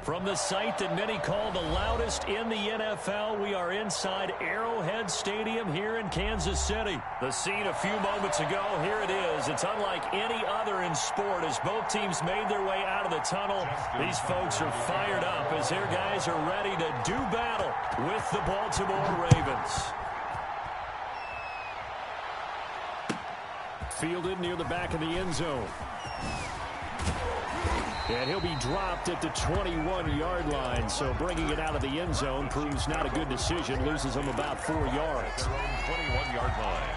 From the site that many call the loudest in the NFL, we are inside Arrowhead Stadium here in Kansas City. The scene a few moments ago, here it is. It's unlike any other in sport as both teams made their way out of the tunnel. These folks are fired up as their guys are ready to do battle with the Baltimore Ravens. Fielded near the back of the end zone. And he'll be dropped at the 21-yard line, so bringing it out of the end zone proves not a good decision. Loses him about 4 yards. 21-yard line.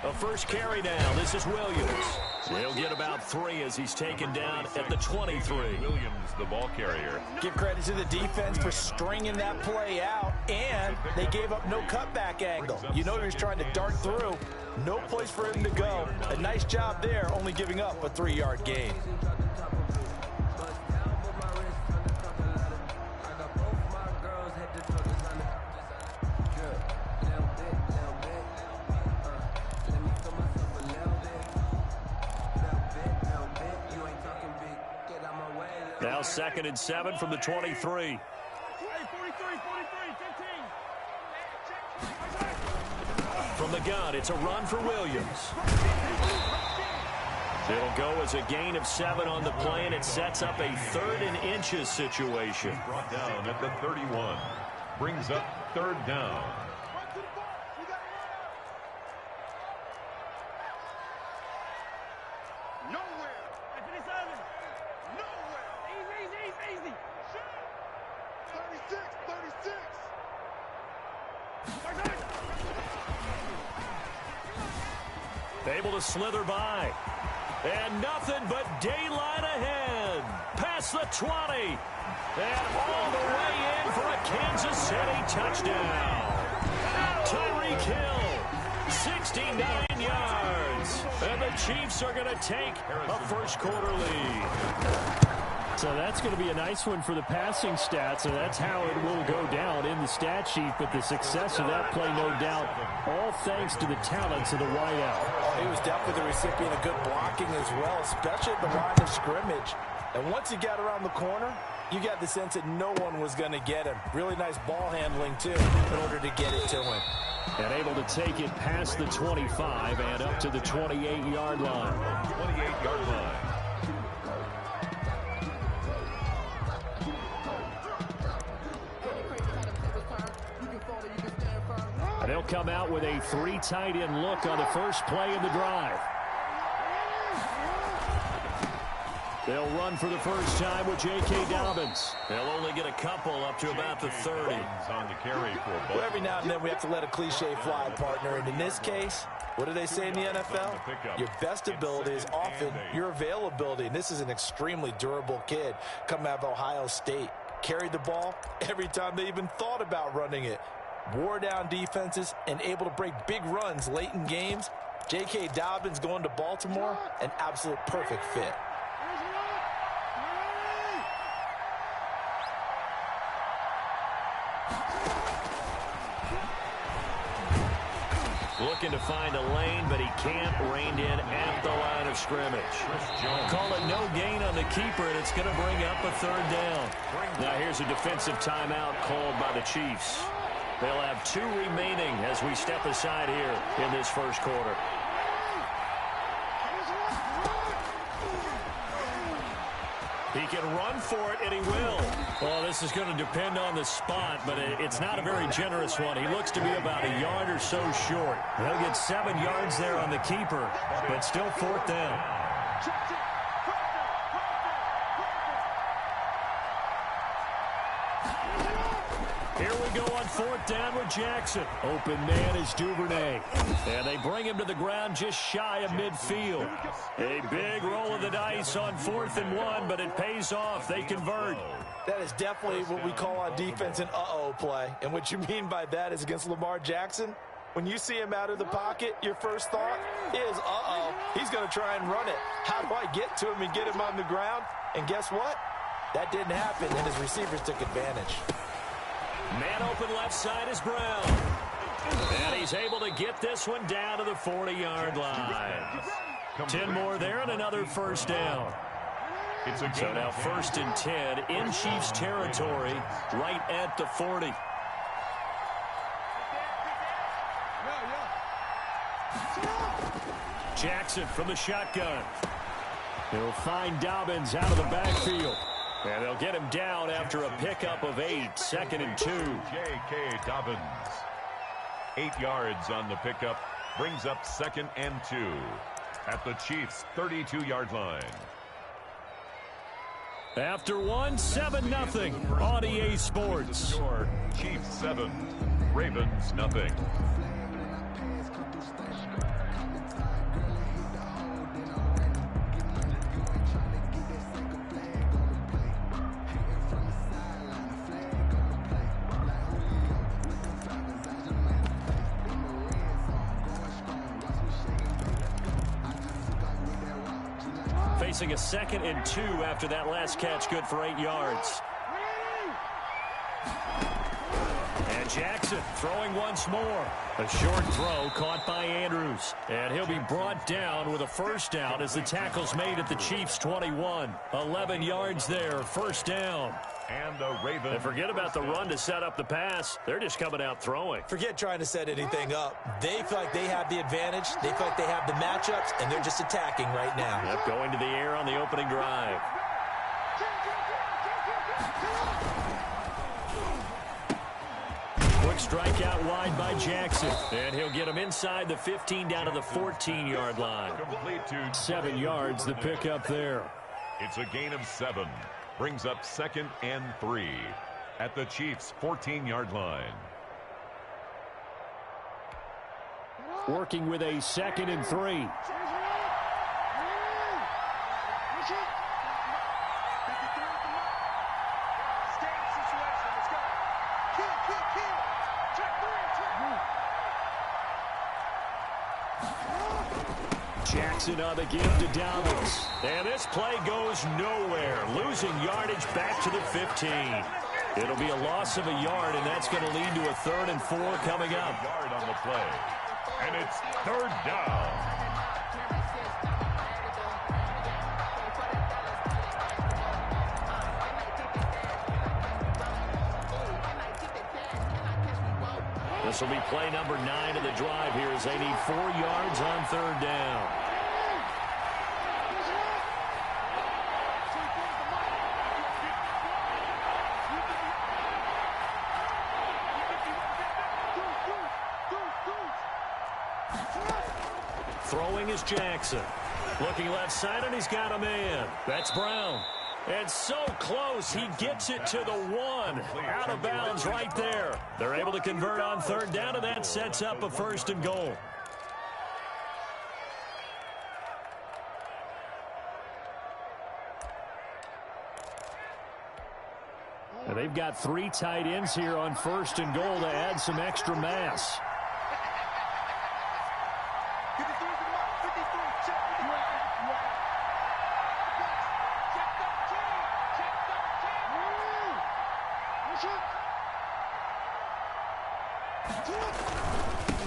A first carry now. This is Williams. He'll get about 3 as he's taken down at the 23. Williams, the ball carrier. Give credit to the defense for stringing that play out, and they gave up no cutback angle. You know he was trying to dart through. No place for him to go. A nice job there, only giving up a 3-yard gain. Now 2nd and 7 from the 23. From the gun, it's a run for Williams. It'll go as a gain of 7 on the play, and it sets up a 3rd and inches situation. Brought down at the 31. Brings up 3rd down. Able to slither by. And nothing but daylight ahead. Past the 20. And all the way in for a Kansas City touchdown. Tyreek Hill, 69 yards. And the Chiefs are going to take a first-quarter lead. So that's going to be a nice one for the passing stats, and that's how it will go down in the stat sheet. But the success of that play, no doubt, all thanks to the talents of the wideout. Oh, he was definitely the recipient of good blocking as well, especially at the line of scrimmage. And once he got around the corner, you got the sense that no one was going to get him. Really nice ball handling, too, in order to get it to him. And able to take it past the 25 and up to the 28-yard line. 28-yard line. They'll come out with a 3 tight end look on the first play of the drive. They'll run for the first time with J.K. Dobbins. They'll only get a couple up to about the 30. On the carry for well, every now and then we have to let a cliche fly, partner. And in this case, what do they say in the NFL? Your best ability is often your availability. And this is an extremely durable kid coming out of Ohio State. Carried the ball every time they even thought about running it. Wore down defenses and able to break big runs late in games. J.K. Dobbins going to Baltimore, an absolute perfect fit. Looking to find a lane, but he can't. Reined in at the line of scrimmage. Call it no gain on the keeper, and it's going to bring up a 3rd down. Now here's a defensive timeout called by the Chiefs. They'll have 2 remaining as we step aside here in this first quarter. He can run for it, and he will. Well, this is going to depend on the spot, but it's not a very generous one. He looks to be about a yard or so short. They'll get 7 yards there on the keeper, but still 4th down. Here we go on 4th down with Jackson. Open man is Duvernay. And they bring him to the ground just shy of midfield. A big roll of the dice on 4th and 1, but it pays off. They convert. That is definitely what we call on defense an uh-oh play. And what you mean by that is against Lamar Jackson, when you see him out of the pocket, your first thought is, uh-oh, he's going to try and run it. How do I get to him and get him on the ground? And guess what? That didn't happen, and his receivers took advantage. Man open left side is Brown. And he's able to get this one down to the 40-yard line. 10 more there and another first down. So now 1st and 10 in Chiefs territory, right at the 40. Jackson from the shotgun. He'll find Dobbins out of the backfield. And they'll get him down after a pickup of 8, 2nd and 2. J.K. Dobbins. 8 yards on the pickup. Brings up 2nd and 2 at the Chiefs' 32-yard line. After one, 7-0 on EA Sports. Score, Chiefs 7, Ravens nothing. Facing a 2nd and 2 after that last catch, good for 8 yards. And Jackson throwing once more. A short throw caught by Andrews. And he'll be brought down with a first down as the tackle's made at the Chiefs' 21. 11 yards there, first down. And the Ravens. And forget about the run to set up the pass. They're just coming out throwing. Forget trying to set anything up. They feel like they have the advantage. They feel like they have the matchups, and they're just attacking right now. Yep, going to the air on the opening drive. Quick strike out wide by Jackson. And he'll get him inside the 15 down to the 14-yard line. Complete to 7 yards, the pickup there. It's a gain of 7. Brings up 2nd and 3 at the Chiefs' 14-yard line. Working with a 2nd and 3. Jackson on the give to Dobbins. And this play goes nowhere. Losing yardage back to the 15. It'll be a loss of a yard, and that's going to lead to a 3rd and 4 coming up. Yard on the play. And it's 3rd down. This will be play number 9 of the drive here as they need 4 yards on 3rd down. Throwing is Jackson. Looking left side, and he's got a man. That's Brown. And so close, he gets it to the 1. Out of bounds right there. They're able to convert on 3rd down, and that sets up a 1st and goal. And they've got 3 tight ends here on 1st and goal to add some extra mass.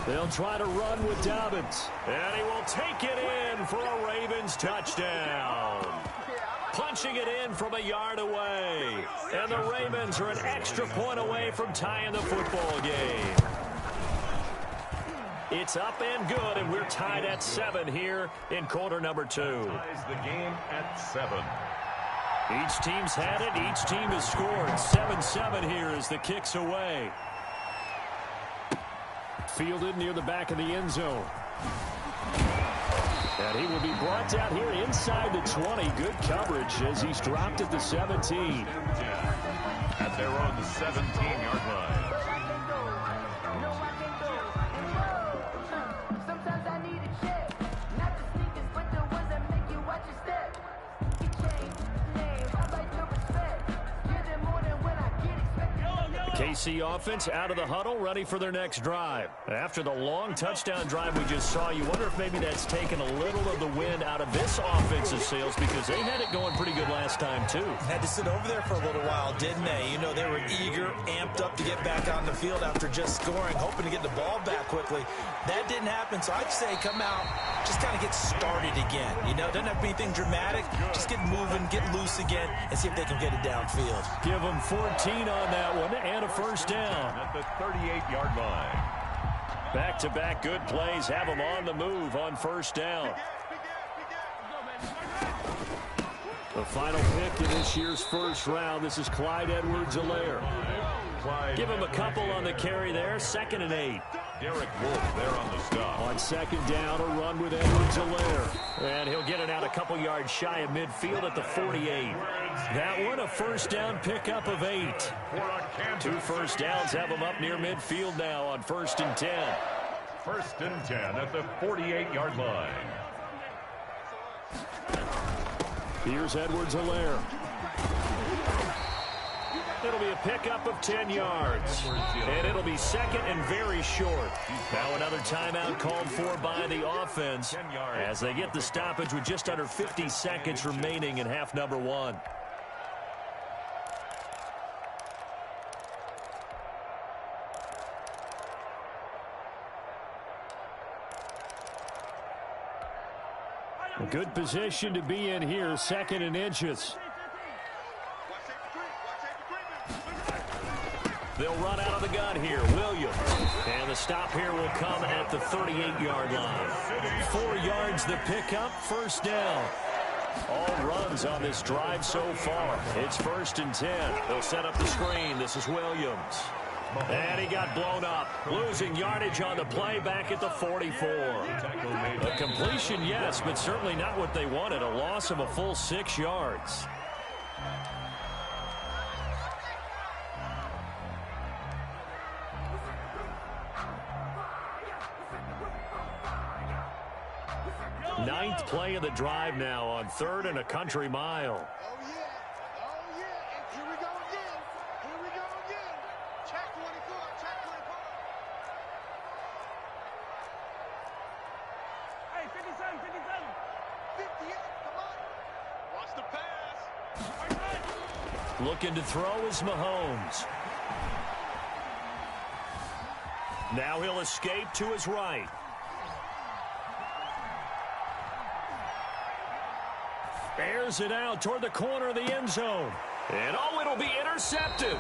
They'll try to run with Dobbins. And he will take it in for a Ravens touchdown. Punching it in from a yard away. And the Ravens are an extra point away from tying the football game. It's up and good, and we're tied at 7 here in quarter number 2. Ties the game at 7. Each team's had it. Each team has scored. 7-7 here as the kick's away. Fielded near the back of the end zone. And he will be brought down here inside the 20. Good coverage as he's dropped at the 17. At their own 17-yard line. KC offense out of the huddle, ready for their next drive. After the long touchdown drive we just saw, you wonder if maybe that's taken a little of the wind out of this offensive sails, because they had it going pretty good last time, too. Had to sit over there for a little while, didn't they? You know, they were eager, amped up to get back on the field after just scoring, hoping to get the ball back quickly. That didn't happen, so I'd say come out, just kind of get started again. You know, doesn't have to be anything dramatic. Just get moving, get loose again, and see if they can get it downfield. Give them 14 on that one, and a first down. At the 38-yard line. Back-to-back good plays have them on the move on first down. The final pick in this year's first round, this is Clyde Edwards-Helaire. Give him a couple on the carry there, 2nd and 8. Derek Wolfe there on the stop. On 2nd down, a run with Edwards-Helaire. And he'll get it out a couple yards shy of midfield at the 48. That one, a first down pickup of 8. 2 first downs have them up near midfield now on 1st and 10. 1st and 10 at the 48-yard line. Here's Edwards-Helaire. It'll be a pickup of 10 yards. And it'll be 2nd and very short. Now another timeout called for by the offense as they get the stoppage with just under 50 seconds remaining in half number 1. A good position to be in here, 2nd and inches. They'll run out of the gun here. Williams. And the stop here will come at the 38-yard line. 4 yards the pickup, first down. All runs on this drive so far. It's 1st and 10. They'll set up the screen. This is Williams. And he got blown up. Losing yardage on the play back at the 44. A completion, yes, but certainly not what they wanted. A loss of a full 6 yards. Ninth play of the drive now on 3rd and a country mile. Oh, yeah. And here we go again. Check 24. Hey, 57. 58, come on. Watch the pass. Looking to throw is Mahomes. Now he'll escape to his right. Airs it out toward the corner of the end zone. And it'll be intercepted.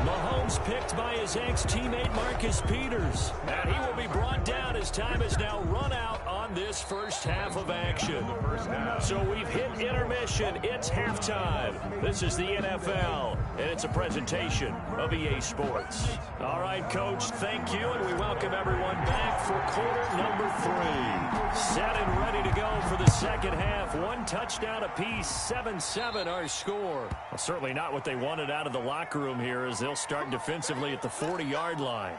Mahomes picked by his ex-teammate Marcus Peters. And he will be brought down as time has now run out on this first half of action. So we've hit intermission. It's halftime. This is the NFL, and it's a presentation of EA Sports. All right, Coach, thank you, and we welcome everyone back for quarter number 3. Set and ready to go for the second half. 1 touchdown apiece, 7-7 our score. Well, certainly not what they wanted out of the locker room here as they'll start defensively at the 40-yard line.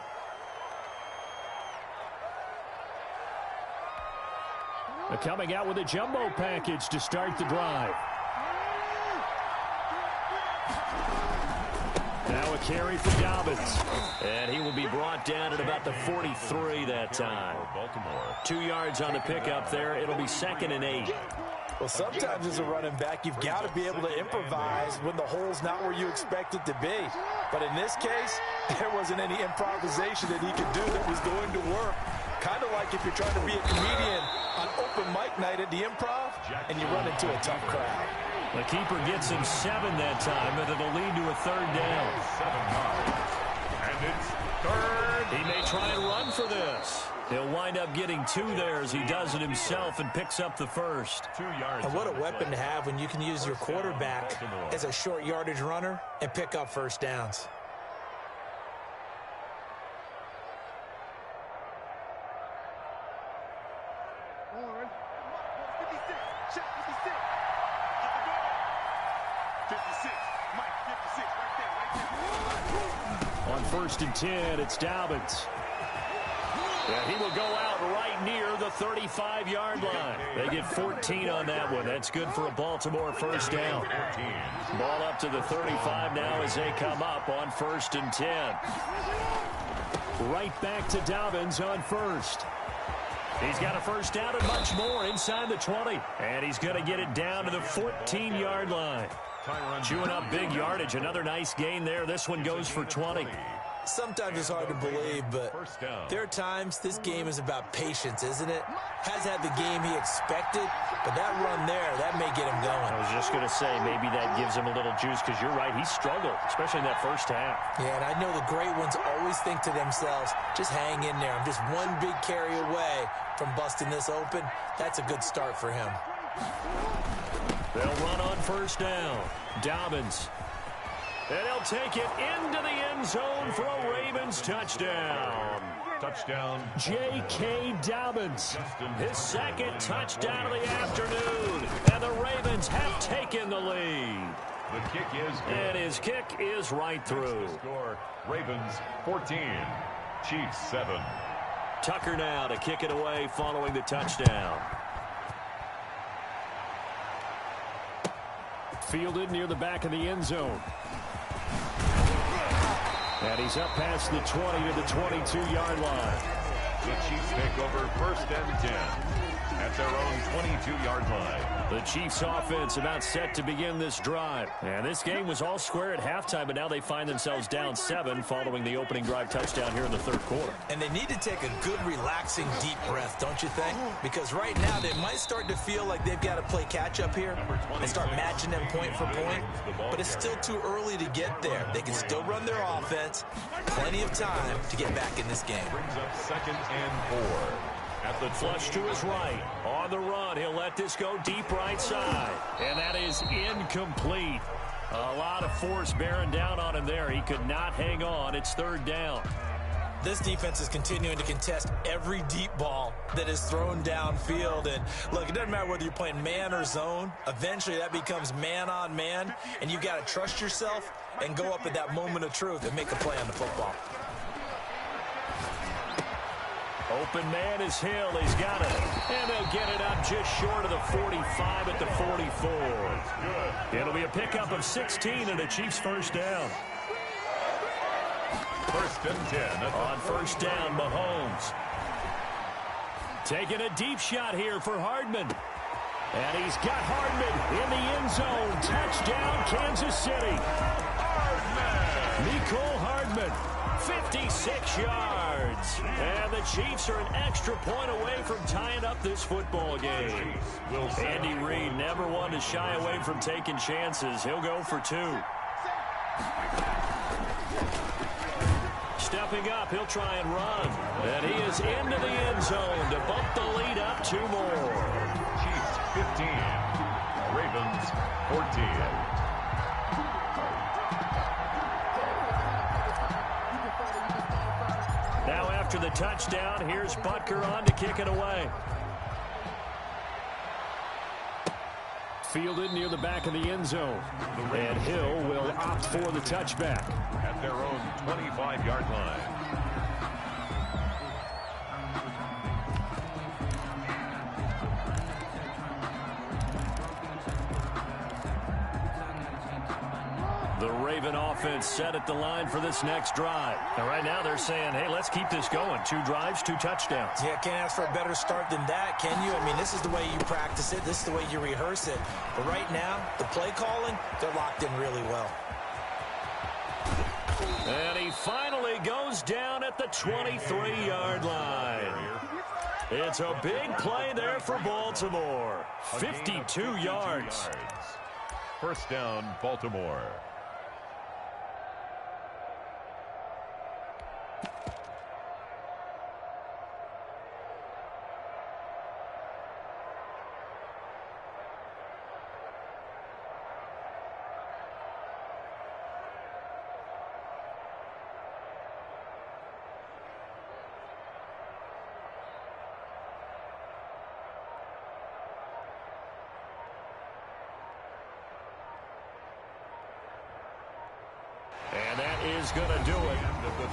They're coming out with a jumbo package to start the drive. Now a carry for Dobbins. And he will be brought down at about the 43 that time. 2 yards on the pickup there. It'll be 2nd and 8. Well, sometimes as a running back, you've got to be able to improvise when the hole's not where you expect it to be. But in this case, there wasn't any improvisation that he could do that was going to work. Kind of like if you're trying to be a comedian on open mic night at the Improv and you run into a tough crowd. The keeper gets him 7 that time, but it'll lead to a 3rd down. 7 yards. And it's 3rd. He may try and run for this. He'll wind up getting 2 there as he does it himself and picks up the first. 2 yards. And what a weapon to have when you can use your quarterback as a short yardage runner and pick up first downs. On 1st and 10, it's Dobbins. Yeah, he will go out right near the 35-yard line. They get 14 on that one. That's good for a Baltimore first down. Ball up to the 35 now as they come up on 1st and 10. Right back to Dobbins on first. He's got a first down and much more inside the 20. And he's going to get it down to the 14-yard line. Chewing up big yardage. Another nice gain there. This one goes for 20. Sometimes it's hard to believe, but there are times this game is about patience, isn't it? Has had the game he expected, but that run there, that may get him going. I was just going to say, maybe that gives him a little juice, because you're right, he struggled, especially in that first half. Yeah, and I know the great ones always think to themselves, just hang in there. I'm just one big carry away from busting this open. That's a good start for him. They'll run on first down. Dobbins. And he'll take it into the end zone for a Ravens touchdown. Touchdown. J.K. Dobbins. His second touchdown of the afternoon. And the Ravens have taken the lead. The kick is good. And his kick is right through. Score, Ravens 14, Chiefs 7. Tucker now to kick it away following the touchdown. Fielded near the back of the end zone. And he's up past the 20 to the 22-yard line. The Chiefs take over 1st and 10 at their own 22-yard line. The Chiefs offense about set to begin this drive. And this game was all square at halftime, but now they find themselves down 7 following the opening drive touchdown here in the 3rd quarter. And they need to take a good, relaxing, deep breath, don't you think? Because right now they might start to feel like they've got to play catch-up here and start matching them point for point. But it's still too early to get there. They can still run their offense. Plenty of time to get back in this game. Brings up 2nd and 4. At the flush to his right. On the run, he'll let this go deep right side. And that is incomplete. A lot of force bearing down on him there. He could not hang on. It's 3rd down. This defense is continuing to contest every deep ball that is thrown downfield. And look, it doesn't matter whether you're playing man or zone. Eventually that becomes man on man. And you've got to trust yourself and go up at that moment of truth and make a play on the football. Open man is Hill. He's got it. And they'll get it up just short of the 45 at the 44. It'll be a pickup of 16 and a Chiefs first down. 1st and 10. On first down, Mahomes. Taking a deep shot here for Hardman. And he's got Hardman in the end zone. Touchdown, Kansas City. Mecole Hardman. 56 yards. And the Chiefs are an extra point away from tying up this football game. Andy Reid never one to shy away from taking chances. He'll go for 2. Stepping up, he'll try and run. And he is into the end zone to bump the lead up 2 more. Chiefs 15, Ravens 14. Now after the touchdown, here's Butker on to kick it away. Fielded near the back of the end zone. And Hill will opt for the touchback. At their own 25-yard line. The Raven offense set at the line for this next drive. And right now they're saying, hey, let's keep this going. 2 drives, 2 touchdowns. Yeah, can't ask for a better start than that, can you? I mean, this is the way you practice it. This is the way you rehearse it. But right now, the play calling, they're locked in really well. And he finally goes down at the 23-yard line. It's a big play there for Baltimore. 52 yards. First down, Baltimore. And that is going to do it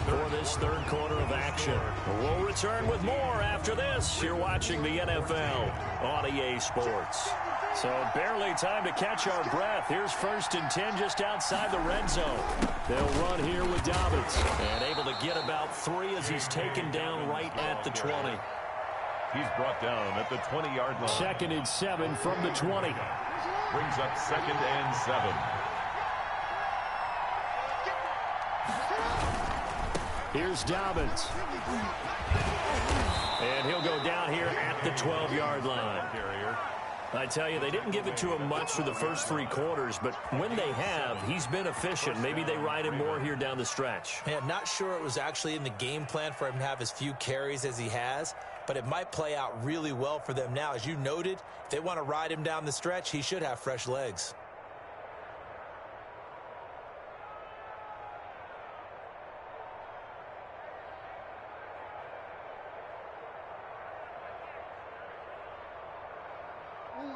for this third quarter of action. We'll return with more after this. You're watching the NFL on EA Sports. So barely time to catch our breath. Here's 1st and 10 just outside the red zone. They'll run here with Dobbins. And able to get about 3 as he's taken down right at the 20. He's brought down at the 20-yard line. 2nd and 7 from the 20. Brings up 2nd and 7. Here's Dobbins. And he'll go down here at the 12-yard line. I tell you, they didn't give it to him much for the first 3 quarters, but when they have, he's been efficient. Maybe they ride him more here down the stretch. Yeah, not sure it was actually in the game plan for him to have as few carries as he has, but it might play out really well for them now. As you noted, if they want to ride him down the stretch, he should have fresh legs.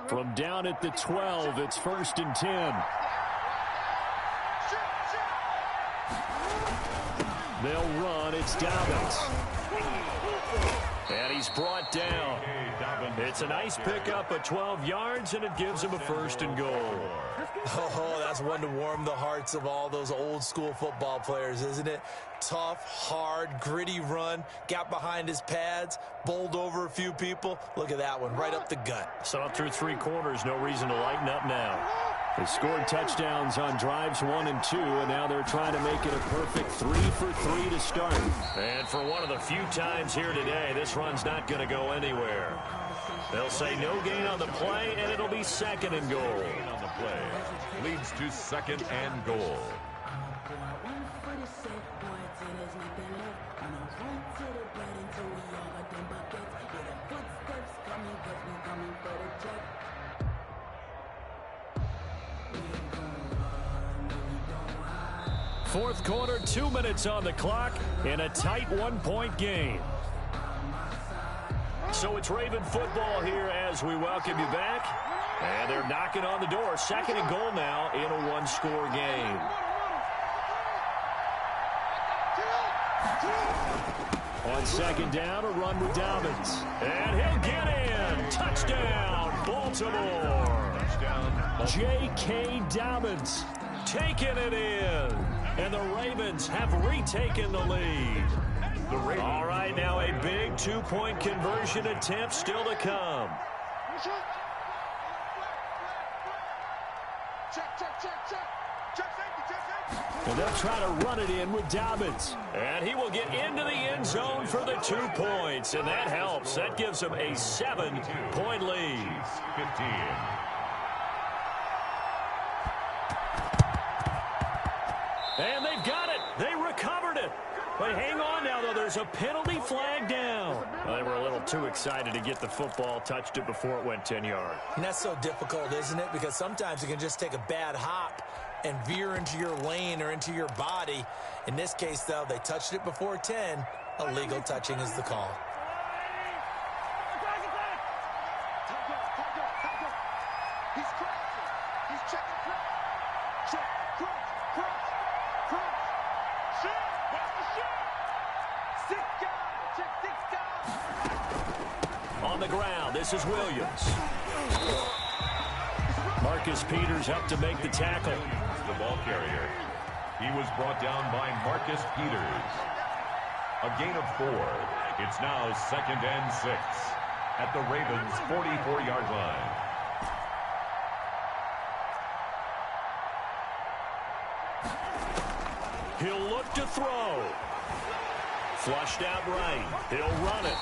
From down at the 12, it's 1st and 10. They'll run. It's Dobbins. And he's brought down. It's a nice pickup of 12 yards, and it gives him a 1st and goal. Oh, that's one to warm the hearts of all those old-school football players, isn't it? Tough, hard, gritty run, got behind his pads, bowled over a few people. Look at that one, right up the gut. Saw through 3 quarters, no reason to lighten up now. They scored touchdowns on drives 1 and 2, and now they're trying to make it a perfect 3 for 3 to start. And for one of the few times here today, this run's not going to go anywhere. They'll say no gain on the play, and it'll be 2nd and goal. On the play leads to 2nd and goal. Fourth quarter, 2 minutes on the clock in a tight 1-point game. So it's Raven football here as we welcome you back. And they're knocking on the door. 2nd and goal now in a 1-score game. On 2nd down, a run with Dobbins. And he'll get in. Touchdown, Baltimore. Touchdown. J.K. Dobbins taking it in. And the Ravens have retaken the lead. All right, now a big 2-point conversion attempt still to come. And they'll try to run it in with Dobbins. And he will get into the end zone for the 2 points. And that helps. That gives him a 7-point lead. 15. And they've got it. They recovered it. But hang on now, though. There's a penalty flag down. Well, they were a little too excited to get the football, touched it before it went 10 yards. And that's so difficult, isn't it? Because sometimes you can just take a bad hop and veer into your lane or into your body. In this case, though, they touched it before 10. Illegal touching is the call. On the ground, this is Williams. Marcus Peters up to make the tackle. The ball carrier. He was brought down by Marcus Peters. A gain of 4. It's now 2nd and 6 at the Ravens' 44-yard line. He'll look to throw. Flushed out right. He'll run it.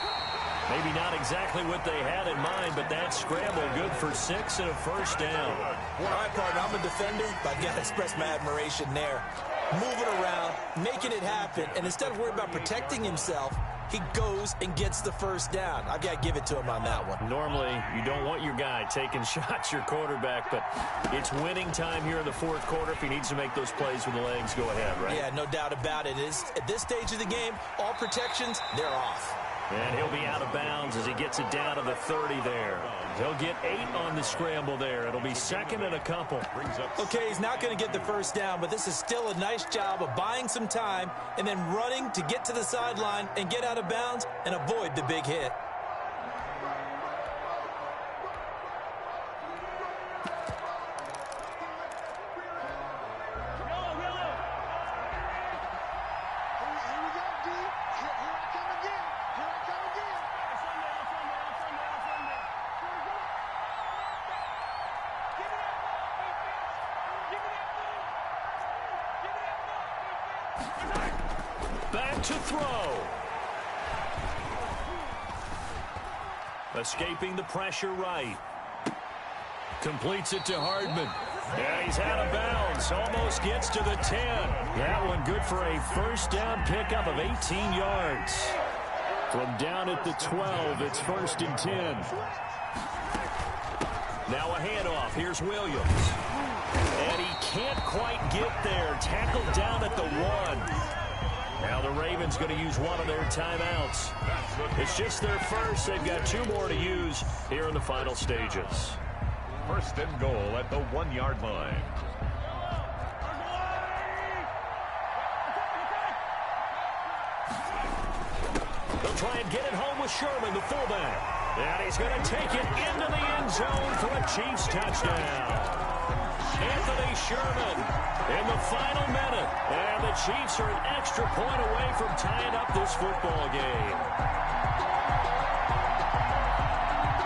Maybe not exactly what they had in mind, but that scramble good for 6 and a 1st down. All right, partner, I'm a defender, but I've got to express my admiration there. Moving around, making it happen, and instead of worrying about protecting himself, he goes and gets the 1st down. I've got to give it to him on that one. Normally, you don't want your guy taking shots, your quarterback, but it's winning time here in the 4th quarter. If he needs to make those plays with the legs, go ahead, right? Yeah, no doubt about it. At this stage of the game, all protections, they're off. And he'll be out of bounds as he gets it down to the 30 there. He'll get 8 on the scramble there. It'll be second and a couple. Okay, he's not going to get the first down, but this is still a nice job of buying some time and then running to get to the sideline and get out of bounds and avoid the big hit. Back to throw. Escaping the pressure right. Completes it to Hardman. Yeah, he's out of bounds. Almost gets to the 10. That one good for a first down pickup of 18 yards. From down at the 12, it's 1st and 10. Now a handoff. Here's Williams. And he can't quite get there. Tackled down at the 1. Now the Ravens going to use one of their timeouts. It's just their first. They've got 2 more to use here in the final stages. 1st and goal at the 1-yard line. They'll try and get it home with Sherman, the fullback. And he's going to take it into the end zone for a Chiefs touchdown. Anthony Sherman in the final minute. And the Chiefs are an extra point away from tying up this football game.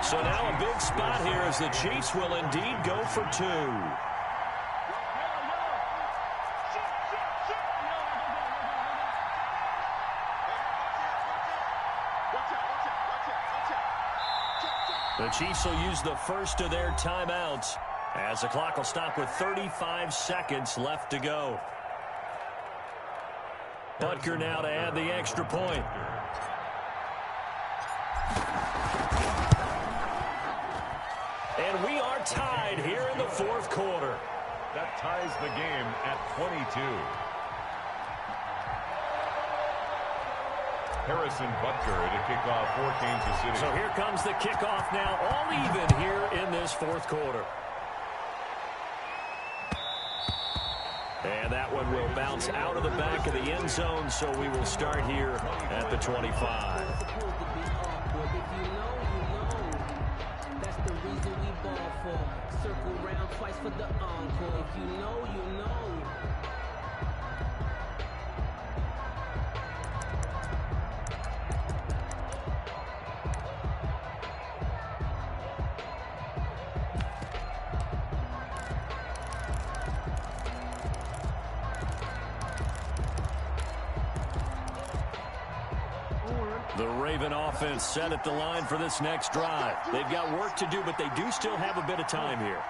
So now a big spot here as the Chiefs will indeed go for 2. The Chiefs will use the first of their timeouts as the clock will stop with 35 seconds left to go. Butker now to add the extra point. And we are tied here in the 4th quarter. That ties the game at 22. Harrison Butker to kick off for Kansas City. So here comes the kickoff now, all even here in this 4th quarter. And that one will bounce out of the back of the end zone, so we will start here at the 25. That's the reason we ball for. Circle round twice for the encore. If you know, you know. The Raven offense set at the line for this next drive. They've got work to do, but they do still have a bit of time here.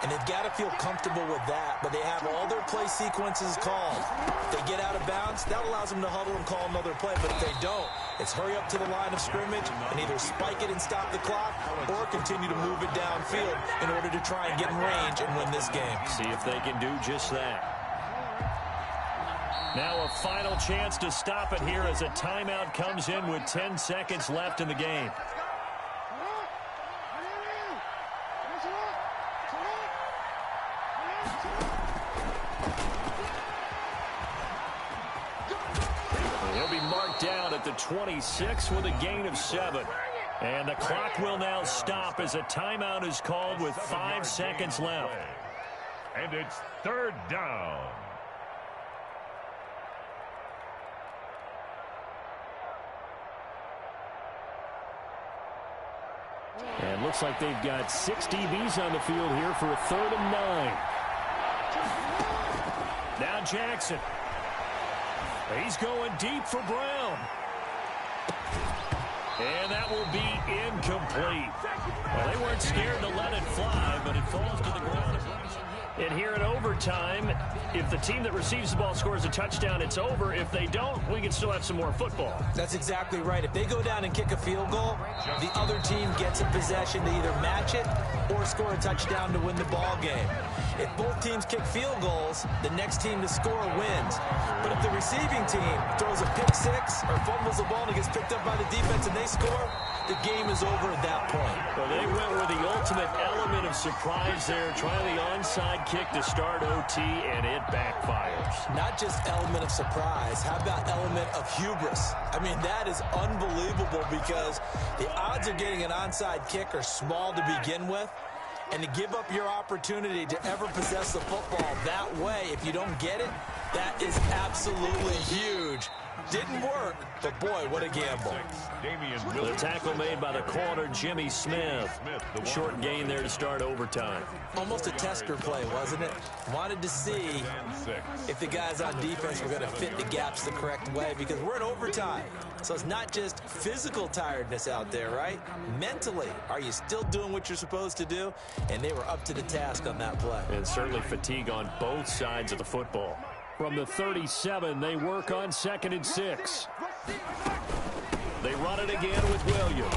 And they've got to feel comfortable with that, but they have all their play sequences called. If they get out of bounds, that allows them to huddle and call another play, but if they don't, it's hurry up to the line of scrimmage and either spike it and stop the clock or continue to move it downfield in order to try and get in range and win this game. See if they can do just that. Now a final chance to stop it here as a timeout comes in with 10 seconds left in the game. He'll be marked down at the 26 with a gain of 7. And the clock will now stop as a timeout is called with 5 seconds left. And it's 3rd down. And looks like they've got 6 DBs on the field here for a 3rd and 9. Now Jackson. He's going deep for Brown. And that will be incomplete. Well, they weren't scared to let it fly, but it falls to the ground. And here in overtime, if the team that receives the ball scores a touchdown, it's over. If they don't, we can still have some more football. That's exactly right. If they go down and kick a field goal, the other team gets a possession to either match it or score a touchdown to win the ball game. If both teams kick field goals, the next team to score wins. But if the receiving team throws a pick six or fumbles the ball and it gets picked up by the defense and they score, the game is over at that point. Well, they went with the ultimate element of surprise there, trying the onside kick to start OT, and it backfires. Not just element of surprise, how about element of hubris? I mean, that is unbelievable because the odds of getting an onside kick are small to begin with. And to give up your opportunity to ever possess the football that way, if you don't get it, that is absolutely huge. Didn't work, but boy, what a gamble. The tackle made by the corner, Jimmy Smith. Short gain there to start overtime. Almost a tester play, wasn't it? Wanted to see if the guys on defense were going to fit the gaps the correct way because we're in overtime. So it's not just physical tiredness out there, right? Mentally, are you still doing what you're supposed to do? And they were up to the task on that play. And certainly fatigue on both sides of the football. From the 37, they work on 2nd and 6. They run it again with Williams.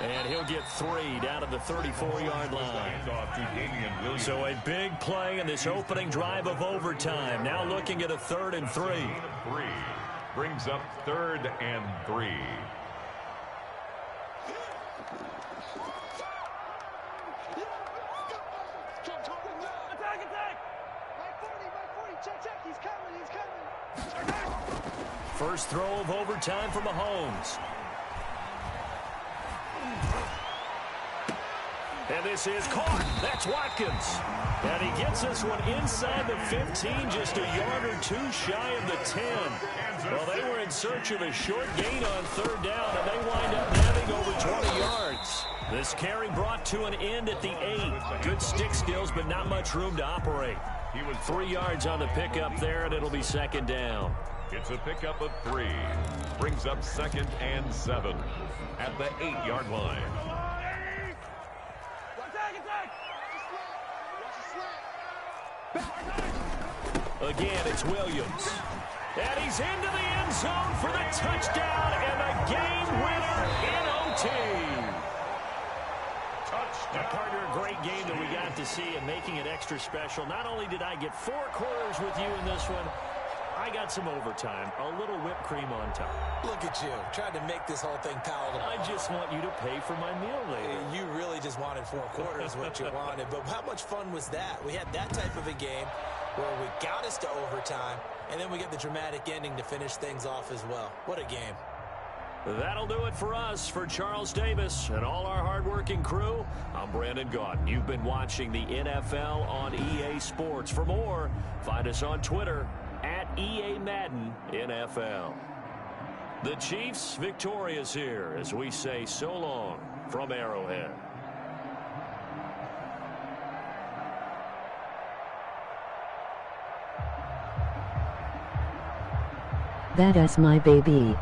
And he'll get 3 down to the 34-yard line. So a big play in this opening drive of overtime. Now looking at a 3rd and 3. Brings up 3rd and 3. First throw of overtime for Mahomes. And this is caught. That's Watkins. And he gets this one inside the 15, just a yard or two shy of the 10. Well, they were in search of a short gain on 3rd down, and they wind up having over 20 yards. This carry brought to an end at the 8. Good stick skills, but not much room to operate. He was 3 yards on the pickup there, and it'll be 2nd down. It's a pickup of 3. Brings up 2nd and 7 at the 8-yard line. Again, it's Williams. And he's into the end zone for the touchdown and a game winner in OT. Touchdown. Partner, a great game that we got to see and making it extra special. Not only did I get 4 quarters with you in this one, I got some overtime, a little whipped cream on top. Look at you, trying to make this whole thing palatable. I just want you to pay for my meal later. You really just wanted 4 quarters, what you wanted. But how much fun was that? We had that type of a game where we got us to overtime, and then we get the dramatic ending to finish things off as well. What a game. That'll do it for us. For Charles Davis and all our hardworking crew, I'm Brandon Gaudin. You've been watching the NFL on EA Sports. For more, find us on Twitter at EA Madden NFL. The Chiefs victorious here as we say so long from Arrowhead. Badass my baby.